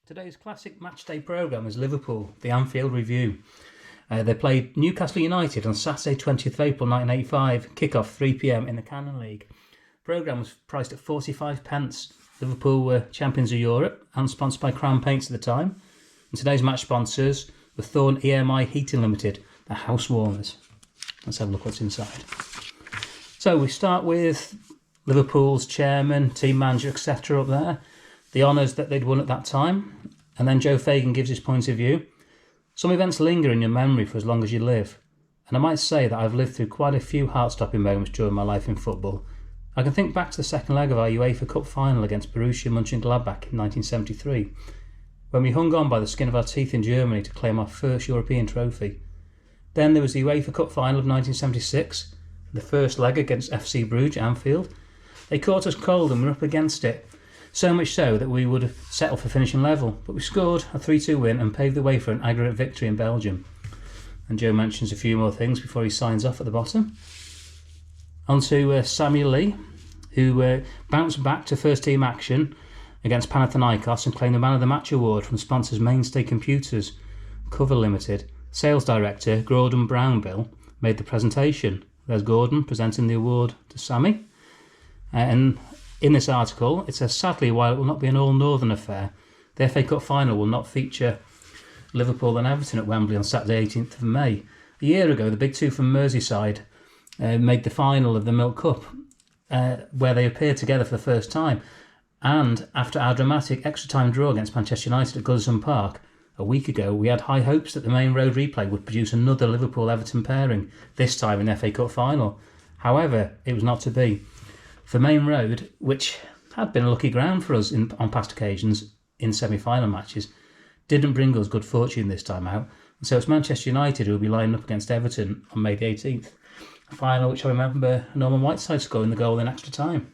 Today's classic matchday programme is Liverpool, the Anfield review. They played Newcastle United on Saturday 20th April 1985, kick-off 3 p.m. in the Cannon League. The programme was priced at 45p. Liverpool were champions of Europe and sponsored by Crown Paints at the time. And today's match sponsors were Thorn EMI Heating Limited, the house warmers. Let's have a look what's inside. So we start with Liverpool's chairman, team manager, etc. up there. The honours that they'd won at that time, and then Joe Fagan gives his point of view. Some events linger in your memory for as long as you live, and I might say that I've lived through quite a few heart-stopping moments during my life in football. I can think back to the second leg of our UEFA Cup final against Borussia Mönchengladbach in 1973, when we hung on by the skin of our teeth in Germany to claim our first European trophy. Then there was the UEFA Cup final of 1976, the first leg against FC Bruges at Anfield. They caught us cold and we were up against it. So much so that we would have settled for finishing level, but we scored a 3-2 win and paved the way for an aggregate victory in Belgium. And Joe mentions a few more things before he signs off at the bottom. On to Samuel Lee, who bounced back to first team action against Panathinaikos and claimed the Man of the Match award from sponsors Mainstay Computers Cover Limited. Sales director Gordon Brownbill made the presentation. There's Gordon presenting the award to Sammy. And in this article, it says, sadly, while it will not be an all-Northern affair, the FA Cup final will not feature Liverpool and Everton at Wembley on Saturday 18th of May. A year ago, the big two from Merseyside made the final of the Milk Cup, where they appeared together for the first time. And after our dramatic extra-time draw against Manchester United at Goodison Park a week ago, we had high hopes that the Main Road replay would produce another Liverpool-Everton pairing, this time in the FA Cup final. However, it was not to be. For Main Road, which had been a lucky ground for us on past occasions in semi-final matches, didn't bring us good fortune this time out. And so it's Manchester United who will be lining up against Everton on May the 18th. A final which I remember Norman Whiteside scoring the goal in extra time.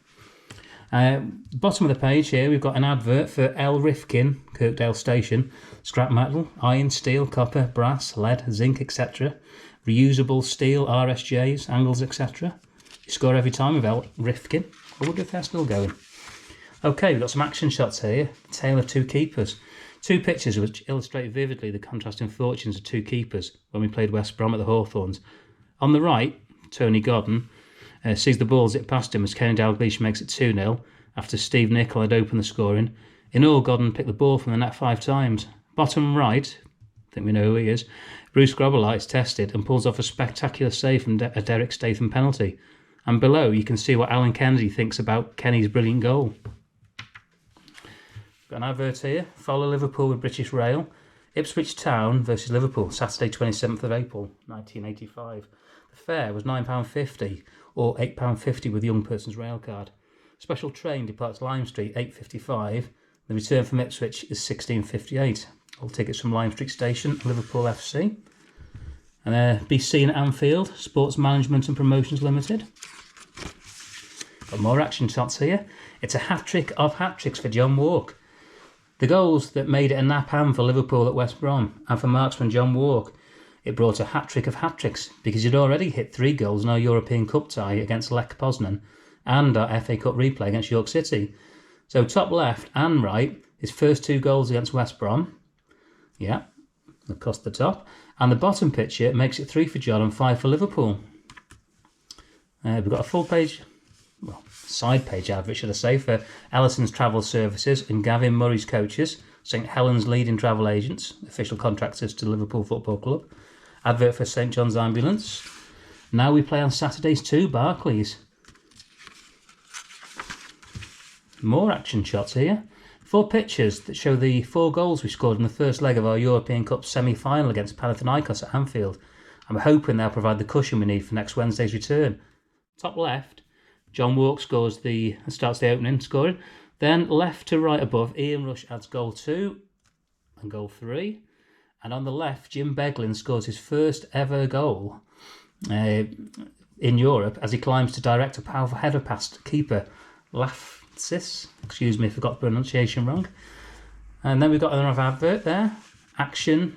Bottom of the page here, we've got an advert for L. Rifkin, Kirkdale Station, scrap metal, iron, steel, copper, brass, lead, zinc, etc. Reusable steel, RSJs, angles, etc. You score every time with L. Rifkin. I wonder if they're still going. Okay, we've got some action shots here. The tale of two keepers. Two pictures which illustrate vividly the contrasting fortunes of two keepers when we played West Brom at the Hawthorns. On the right, Tony Godden sees the ball zip past him as Kenny Dalglish makes it 2-0 after Steve Nicol had opened the scoring. In all, Godden picked the ball from the net 5 times. Bottom right, I think we know who he is, Bruce Grobbelaar is tested and pulls off a spectacular save from a Derek Statham penalty. And below, you can see what Alan Kennedy thinks about Kenny's brilliant goal. Got an advert here. Follow Liverpool with British Rail. Ipswich Town versus Liverpool, Saturday 27th of April, 1985. The fare was £9.50 or £8.50 with young person's rail card. Special train departs Lime Street, 8:55. The return from Ipswich is 16:58. All tickets from Lime Street Station, Liverpool FC. And be seen at Anfield, Sports Management and Promotions Limited. Got more action shots here. It's a hat-trick of hat-tricks for John Walk. The goals that made it a nap hand for Liverpool at West Brom, and for marksman John Walk, it brought a hat-trick of hat-tricks because he'd already hit 3 goals in our European Cup tie against Lech Poznan and our FA Cup replay against York City. So top left and right, his first 2 goals against West Brom. Yeah, across the top. And the bottom picture makes it 3 for John and 5 for Liverpool. We've got a full page, well, side page advert, should I say, for Ellison's Travel Services and Gavin Murray's Coaches, St Helens Leading Travel Agents, official contractors to Liverpool Football Club. Advert for St John's Ambulance. Now we play on Saturdays too, Barclays. More action shots here. 4 pictures that show the 4 goals we scored in the first leg of our European Cup semi-final against Panathinaikos at Anfield. I'm hoping they'll provide the cushion we need for next Wednesday's return. Top left, John Walk starts the opening scoring. Then left to right above, Ian Rush adds goal 2 and goal 3. And on the left, Jim Beglin scores his first ever goal in Europe as he climbs to direct a powerful header past keeper Lafsis. Excuse me if I got the pronunciation wrong. And then we've got another advert there. Action,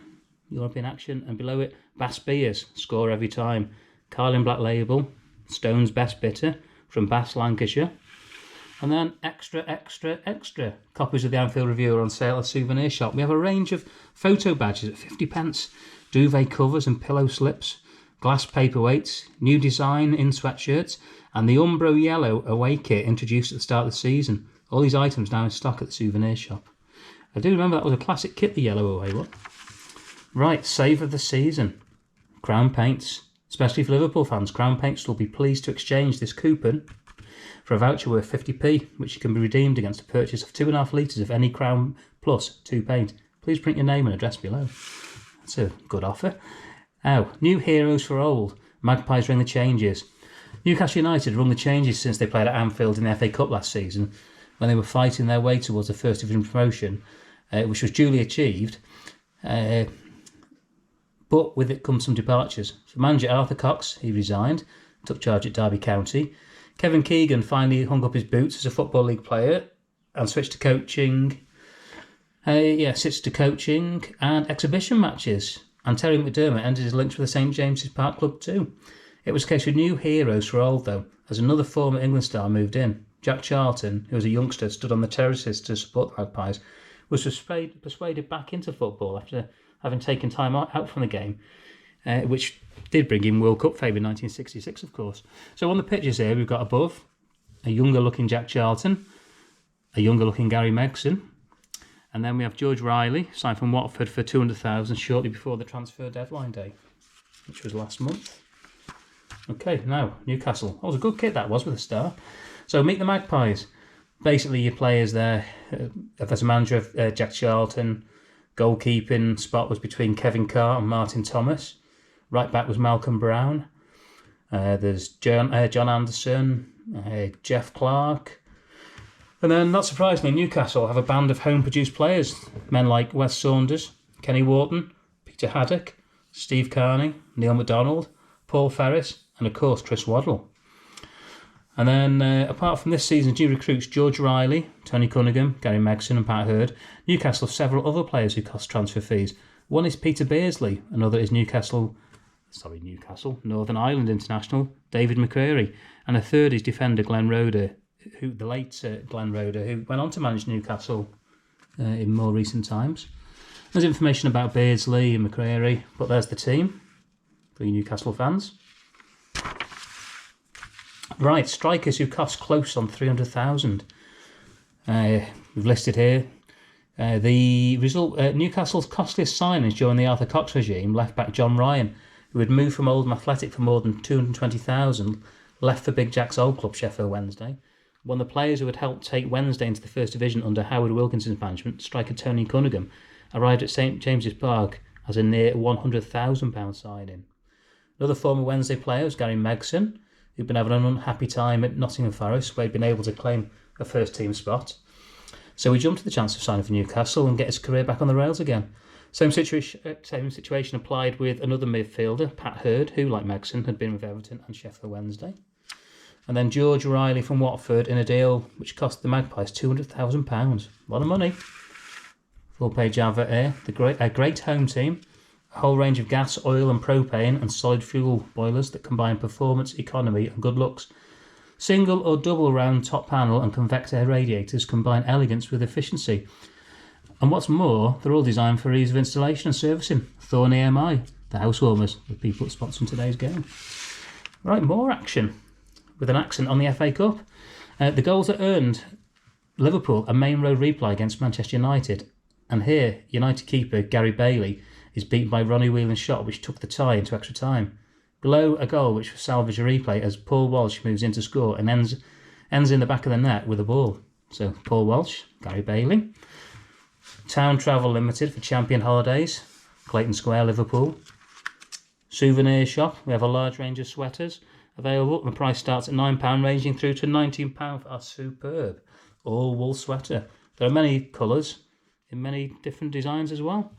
European action. And below it, Bass Beers, score every time. Carlin Black Label, Stone's Best Bitter from Bass, Lancashire. And then extra copies of the Anfield Review are on sale at Souvenir Shop. We have a range of photo badges at 50p, duvet covers and pillow slips, glass paperweights, new design in sweatshirts, and the Umbro Yellow away kit introduced at the start of the season. All these items now in stock at the Souvenir Shop. I do remember that was a classic kit, the yellow away one. Right, save of the season. Crown Paints. Especially for Liverpool fans, Crown Paints will be pleased to exchange this coupon for a voucher worth 50p, which can be redeemed against a purchase of 2.5 litres of any Crown Plus 2 paint. Please print your name and address below. That's a good offer. Now, new heroes for old. Magpies ring the changes. Newcastle United rung the changes since they played at Anfield in the FA Cup last season, when they were fighting their way towards the First Division promotion, which was duly achieved. But with it comes some departures. So manager Arthur Cox, he resigned, took charge at Derby County. Kevin Keegan finally hung up his boots as a Football League player and switched to coaching. Switched to coaching and exhibition matches. And Terry McDermott ended his links with the St James's Park Club too. It was a case of new heroes for old though, as another former England star moved in. Jack Charlton, who was a youngster, stood on the terraces to support the Magpies, was persuaded back into football after having taken time out from the game, which did bring him World Cup favour in 1966, of course. So on the pictures here, we've got above a younger-looking Jack Charlton, a younger-looking Gary Megson, and then we have George Riley, signed from Watford for 200,000 shortly before the transfer deadline day, which was last month. Okay, now, Newcastle. That was a good kit, that was, with a star. So meet the Magpies. Basically, your players there, as a manager of Jack Charlton, goalkeeping spot was between Kevin Carr and Martin Thomas. Right back was Malcolm Brown. There's John Anderson, Jeff Clark. And then, not surprisingly, Newcastle have a band of home-produced players. Men like Wes Saunders, Kenny Wharton, Peter Haddock, Steve Carney, Neil MacDonald, Paul Ferris, and of course Chris Waddle. And then, apart from this season's new recruits George Riley, Tony Cunningham, Gary Megson and Pat Hurd, Newcastle have several other players who cost transfer fees. One is Peter Beardsley, another is Newcastle, Northern Ireland international, David McCreary, and a third is defender Glenn Roeder, the late Glenn Roeder, who went on to manage Newcastle in more recent times. There's information about Beardsley and McCreary, but there's the team for you Newcastle fans. Right, strikers who cost close on 300,000. We've listed here. The result: Newcastle's costliest signings during the Arthur Cox regime, left back John Ryan, who had moved from Oldham Athletic for more than 220,000, left for Big Jack's old club Sheffield Wednesday. One of the players who had helped take Wednesday into the First Division under Howard Wilkinson's management, striker Tony Cunningham, arrived at St James's Park as a near £100,000 signing. Another former Wednesday player was Gary Megson, who'd been having an unhappy time at Nottingham Forest, where he'd been able to claim a first-team spot. So he jumped at the chance of signing for Newcastle and get his career back on the rails again. Same situation applied with another midfielder, Pat Hurd, who, like Megson, had been with Everton and Sheffield Wednesday. And then George Riley from Watford in a deal which cost the Magpies £200,000. A lot of money. Full-page advert here. A great home team. A whole range of gas, oil and propane and solid fuel boilers that combine performance, economy and good looks. Single or double round top panel and convex air radiators combine elegance with efficiency. And what's more, they're all designed for ease of installation and servicing. Thorn EMI, the housewarmers, the people sponsoring today's game. Right, more action with an accent on the FA Cup. The goals that earned Liverpool a main road replay against Manchester United. And here, United keeper Gary Bailey is beaten by Ronnie Whelan's shot, which took the tie into extra time. Below, a goal which was salvaged a replay as Paul Walsh moves in to score and ends in the back of the net with a ball. So, Paul Walsh, Gary Bailey. Town Travel Limited for Champion Holidays, Clayton Square, Liverpool. Souvenir Shop, we have a large range of sweaters available. The price starts at £9, ranging through to £19 for our superb all wool sweater. There are many colours in many different designs as well.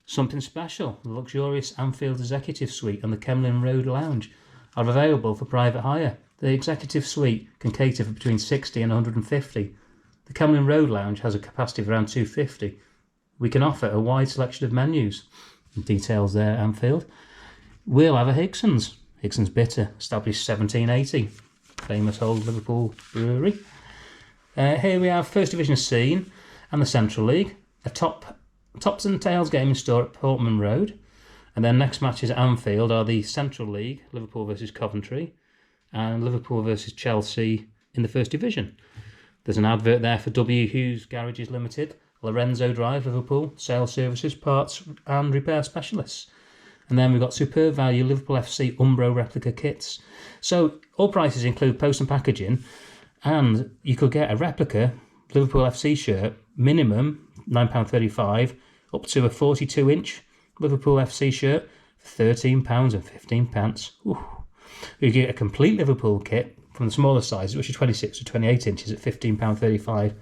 Something Special, the luxurious Anfield Executive Suite and the Kemlyn Road Lounge are available for private hire. The Executive Suite can cater for between 60 and 150. The Kemlyn Road Lounge has a capacity of around 250. We can offer a wide selection of menus. Details there, Anfield. We'll have a Higson's Bitter, established 1780. Famous old Liverpool brewery. Here we have First Division scene and the Central League. A tops and tails game in store at Portman Road. And then next matches at Anfield are the Central League, Liverpool versus Coventry, and Liverpool versus Chelsea in the First Division. There's an advert there for W. Hughes Garages Limited, Lorenzo Drive, Liverpool, sales services, parts and repair specialists. And then we've got superb value Liverpool FC Umbro replica kits. So all prices include post and packaging, and you could get a replica Liverpool FC shirt, minimum £9.35, up to a 42-inch Liverpool FC shirt for £13.15. Ooh. You get a complete Liverpool kit from the smaller sizes, which are 26 to 28 inches at £15.35,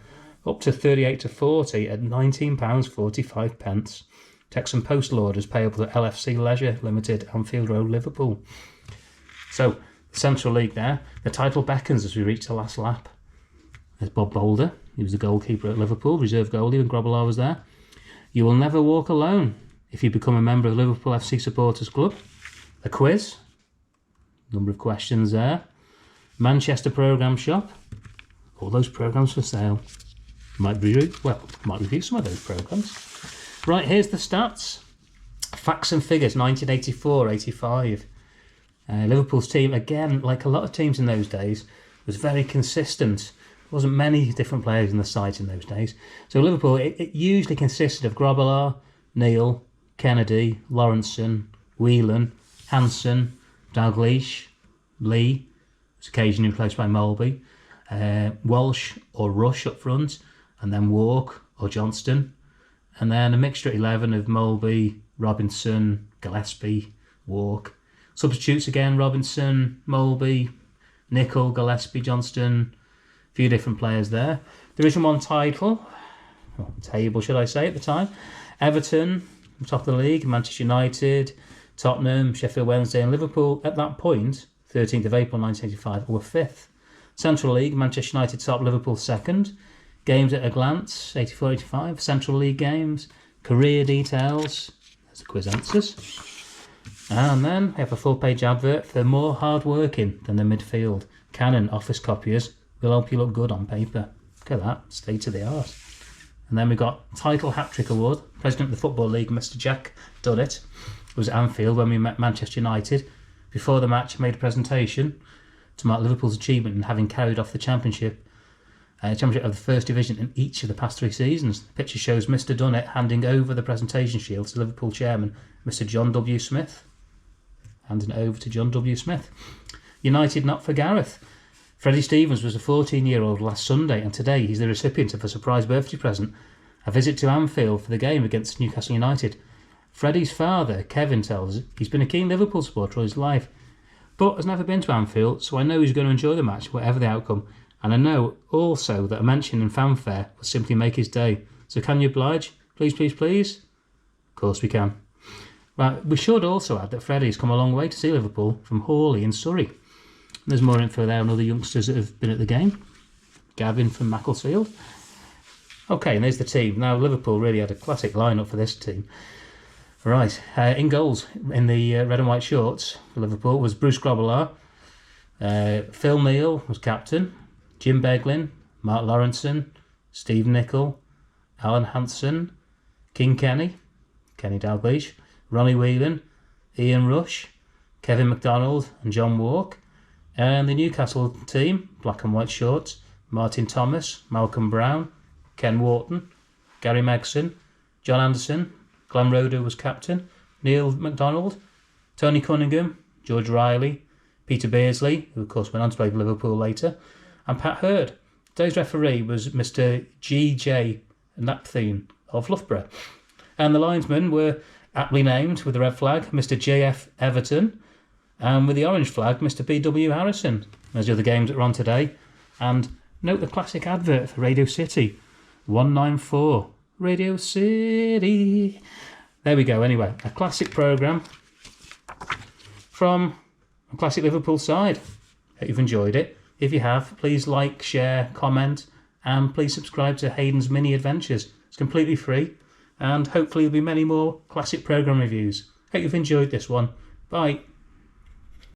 up to 38 to 40 at £19.45. Text and postal orders payable to LFC Leisure Limited, Anfield Road, Liverpool. So, Central League there. The title beckons as we reach the last lap. There's Bob Boulder. He was the goalkeeper at Liverpool, reserve goalie when Grobbelaar was there. You will never walk alone if you become a member of Liverpool FC Supporters Club. A quiz. Number of questions there. Manchester programme shop. All those programmes for sale. Might review some of those programmes. Right, here's the stats. Facts and figures, 1984-85. Liverpool's team, again, like a lot of teams in those days, was very consistent. There wasn't many different players in the side in those days. So Liverpool, it usually consisted of Grobbelaar, Neil, Kennedy, Lawrenson, Whelan, Hansen, Dalglish, Lee, was occasionally replaced by Molby, Walsh or Rush up front, and then Walk or Johnston, and then a mixture at 11 of Molby, Robinson, Gillespie, Walk. Substitutes again, Robinson, Molby, Nicol, Gillespie, Johnston, a few different players there. Division 1 title, or table should I say at the time, Everton, top of the league, Manchester United, Tottenham, Sheffield Wednesday and Liverpool at that point, 13th of April 1985, were 5th. Central League, Manchester United top, Liverpool 2nd. Games at a glance, 84-85. Central League games, career details, there's the quiz answers. And then we have a full-page advert for more hard-working than the midfield. Canon office copiers will help you look good on paper. Look at that, state of the art. And then we've got Title Hat-Trick Award. President of the Football League, Mr. Jack Dunnett, was at Anfield when we met Manchester United. Before the match, made a presentation to mark Liverpool's achievement in having carried off the championship of the First Division in each of the past 3 seasons. The picture shows Mr. Dunnett handing over the presentation shield to Liverpool chairman, Mr. John W. Smith. Handing it over to John W. Smith. United not for Gareth. Freddie Stevens was a 14-year-old last Sunday, and today he's the recipient of a surprise birthday present, a visit to Anfield for the game against Newcastle United. Freddie's father, Kevin, tells us he's been a keen Liverpool supporter all his life, but has never been to Anfield, so I know he's going to enjoy the match, whatever the outcome. And I know also that a mention and fanfare will simply make his day. So can you oblige? Please, please, please? Of course we can. Right, we should also add that Freddie's come a long way to see Liverpool from Hawley in Surrey. There's more info there on other youngsters that have been at the game. Gavin from Macclesfield. Okay, and there's the team. Now, Liverpool really had a classic lineup for this team. Right, in goals, in the red and white shorts for Liverpool, was Bruce Grobbelaar. Phil Neal was captain. Jim Beglin, Mark Lawrenson, Steve Nicol, Alan Hansen, King Kenny Dalglish, Ronnie Whelan, Ian Rush, Kevin McDonald and John Walk. And the Newcastle team, black and white shorts, Martin Thomas, Malcolm Brown, Ken Wharton, Gary Megson, John Anderson, Glenn Roeder was captain, Neil MacDonald, Tony Cunningham, George Riley, Peter Beardsley, who of course went on to play for Liverpool later, and Pat Hurd. Today's referee was Mr. G.J. Napthine of Loughborough. And the linesmen were aptly named with the red flag, Mr. J.F. Everton, and with the orange flag, Mr. B.W. Harrison. There's the other games that are on today. And note the classic advert for Radio City, 194, Radio City. There we go, anyway. A classic programme from a classic Liverpool side. Hope you've enjoyed it. If you have, please like, share, comment, and please subscribe to Hayden's Mini Adventures. It's completely free, and hopefully there'll be many more classic programme reviews. Hope you've enjoyed this one. Bye.